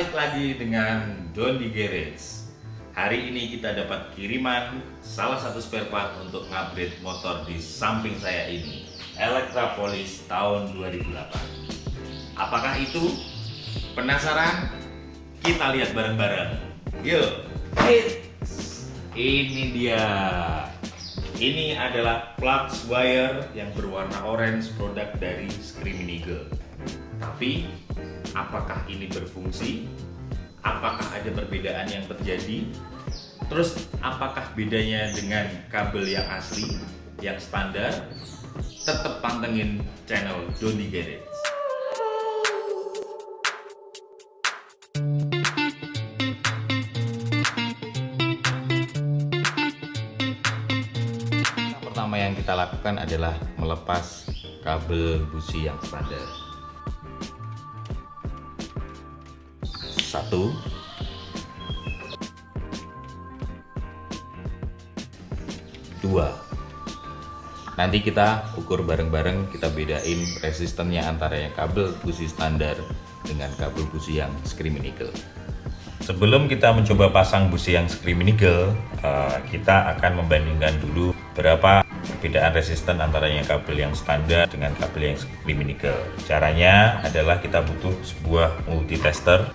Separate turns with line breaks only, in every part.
Balik lagi dengan Don di Garage. Hari ini kita dapat kiriman salah satu spare part untuk ngupgrade motor di samping saya ini, Electra Police tahun 2008. Apakah itu? Penasaran? Kita lihat bareng-bareng. Yuk, ini dia. Ini adalah flux wire yang berwarna orange, produk dari Screaming Eagle. Tapi apakah ini berfungsi? Apakah ada perbedaan yang terjadi? Terus apakah bedanya dengan kabel yang asli, yang standar? Tetap pantengin channel Don di Garage. Pertama yang kita lakukan adalah melepas kabel busi yang standar. 1, 2, nanti kita ukur bareng-bareng, kita bedain resistennya antara yang kabel busi standar dengan kabel busi yang Screaming Eagle. Sebelum kita mencoba pasang busi yang Screaming Eagle, kita akan membandingkan dulu berapa perbedaan resisten antara yang kabel yang standar dengan kabel yang Screaming Eagle. Caranya adalah kita butuh sebuah multitester.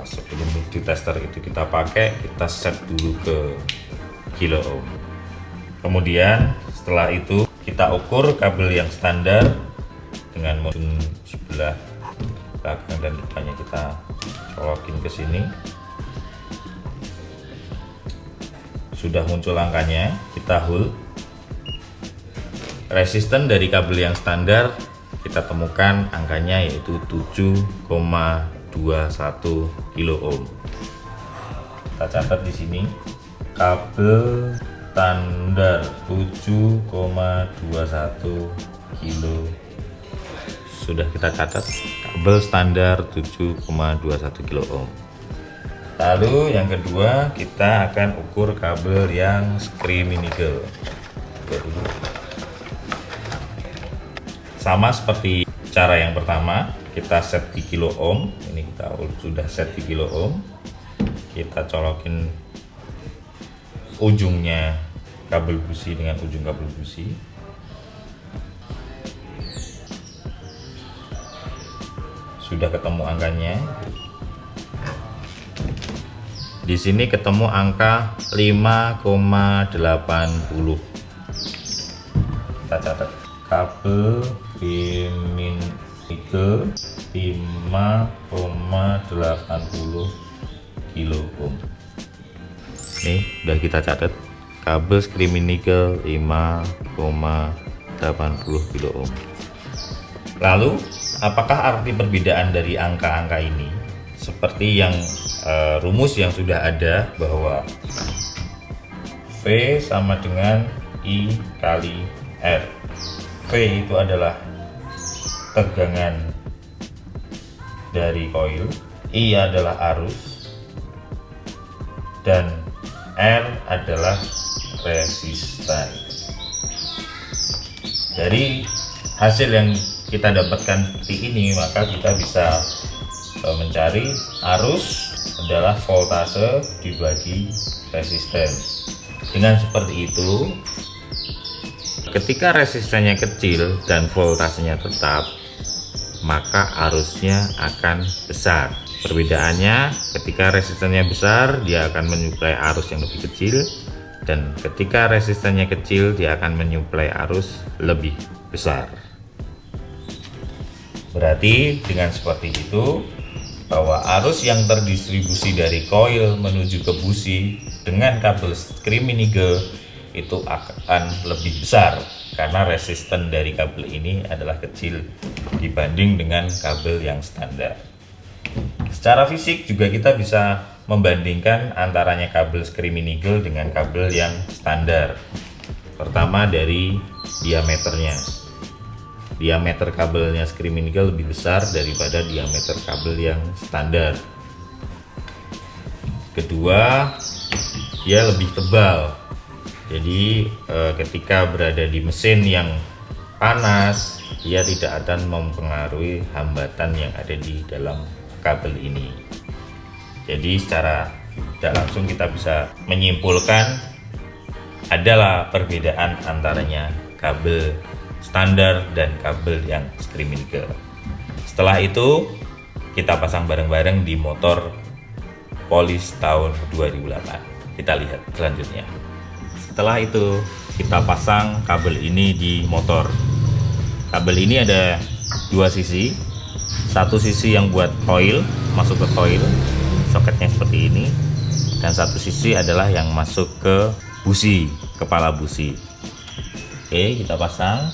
Sebelum multitester itu kita pakai, kita set dulu ke kilo ohm. Kemudian setelah itu kita ukur kabel yang standar dengan ujung sebelah belakang dan depannya, kita colokin ke sini. Sudah muncul angkanya, kita hold. Resisten dari kabel yang standar kita temukan angkanya yaitu 7,21 kilo ohm. Kita catat di sini, kabel standar 7,21 kilo. Sudah kita catat, kabel standar 7,21 kilo ohm. Lalu yang kedua, kita akan ukur kabel yang Screaming Eagle. Sama seperti cara yang pertama, kita set di kilo ohm. Ini kita sudah set di kilo ohm. Kita colokin ujungnya kabel busi dengan ujung kabel busi. Sudah ketemu angkanya. Di sini ketemu angka 5,80. Kita catat, kabel Screaming Eagle 5,80 kilo ohm. Ini udah kita catat, kabel Screaming Eagle 5,80 kilo ohm. Lalu apakah arti perbedaan dari angka-angka ini? Seperti yang rumus yang sudah ada, bahwa V sama dengan I kali R. V itu adalah tegangan dari koil, I adalah arus, dan R adalah resistan. Dari hasil yang kita dapatkan seperti ini, maka kita bisa mencari arus adalah voltase dibagi resisten. Dengan seperti itu, ketika resistennya kecil dan voltasenya tetap, maka arusnya akan besar. Perbedaannya, ketika resistennya besar, dia akan menyuplai arus yang lebih kecil, dan ketika resistennya kecil, dia akan menyuplai arus lebih besar. Berarti dengan seperti itu, bahwa arus yang terdistribusi dari koil menuju ke busi dengan kabel Screaming Eagle itu akan lebih besar, karena resisten dari kabel ini adalah kecil dibanding dengan kabel yang standar. Secara fisik juga kita bisa membandingkan antaranya kabel Screaming Eagle dengan kabel yang standar. Pertama dari diameternya. Diameter kabelnya Screaming Eagle lebih besar daripada diameter kabel yang standar. Kedua, dia lebih tebal. Jadi ketika berada di mesin yang panas, dia tidak akan mempengaruhi hambatan yang ada di dalam kabel ini. Jadi secara tidak langsung kita bisa menyimpulkan adalah perbedaan antaranya kabel standar dan kabel yang screaming girl. Setelah itu kita pasang bareng-bareng di motor Polis tahun 2008. Kita lihat selanjutnya. Setelah itu kita pasang kabel ini di motor. Kabel ini ada dua sisi. Satu sisi yang buat coil, masuk ke coil, soketnya seperti ini. Dan satu sisi adalah yang masuk ke busi, kepala busi. Oke, kita pasang.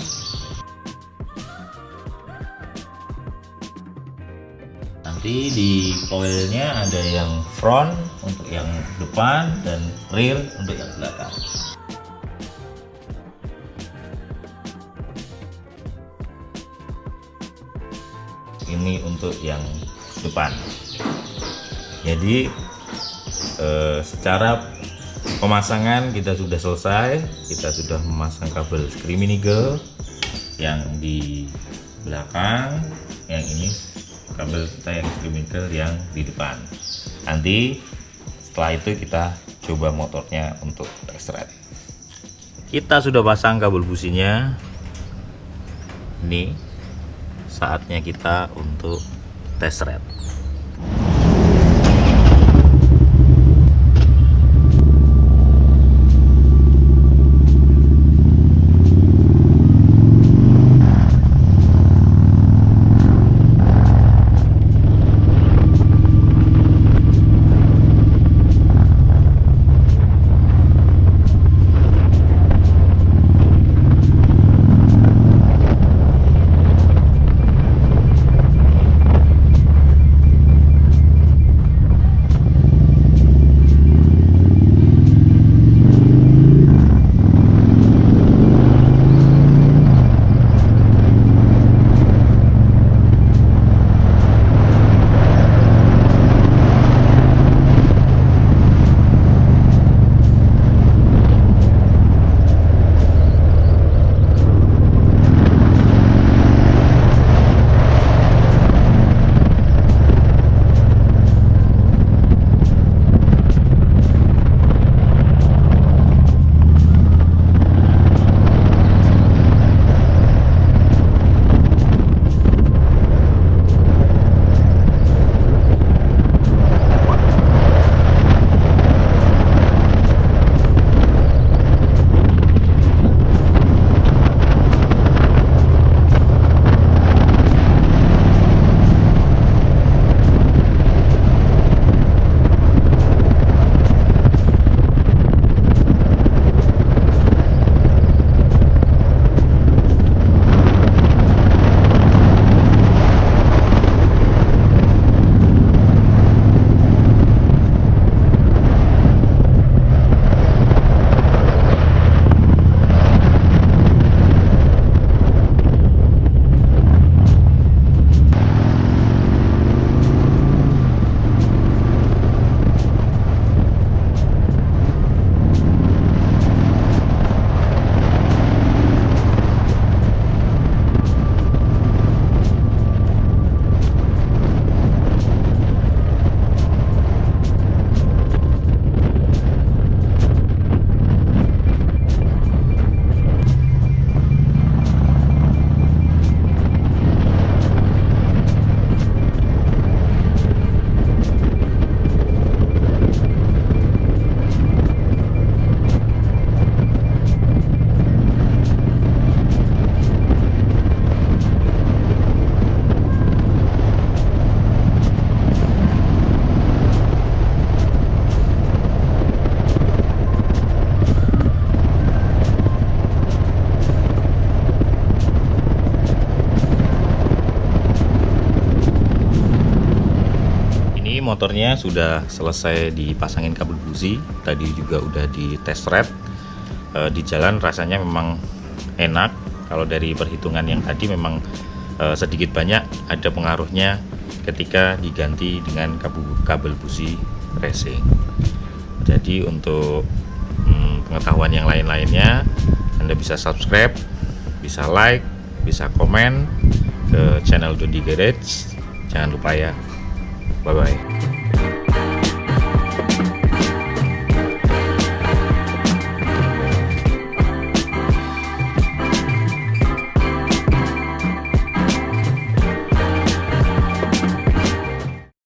Nanti di coilnya ada yang front untuk yang depan dan rear untuk yang belakang. Ini untuk yang depan. Jadi secara pemasangan kita sudah selesai. Kita sudah memasang kabel screaming eagle yang di belakang, yang ini kabel kita yang screaming eagle yang di depan. Nanti setelah itu kita coba motornya untuk test ride. Kita sudah pasang kabel businya. Ini saatnya kita untuk test ride. Motornya sudah selesai dipasangin kabel busi, tadi juga udah di test ride. Di jalan rasanya memang enak. Kalau dari perhitungan yang tadi memang sedikit banyak ada pengaruhnya ketika diganti dengan kabel busi racing. Jadi untuk pengetahuan yang lain-lainnya Anda bisa subscribe, bisa like, bisa komen ke channel Dodi Garage. Jangan lupa ya. Bye bye.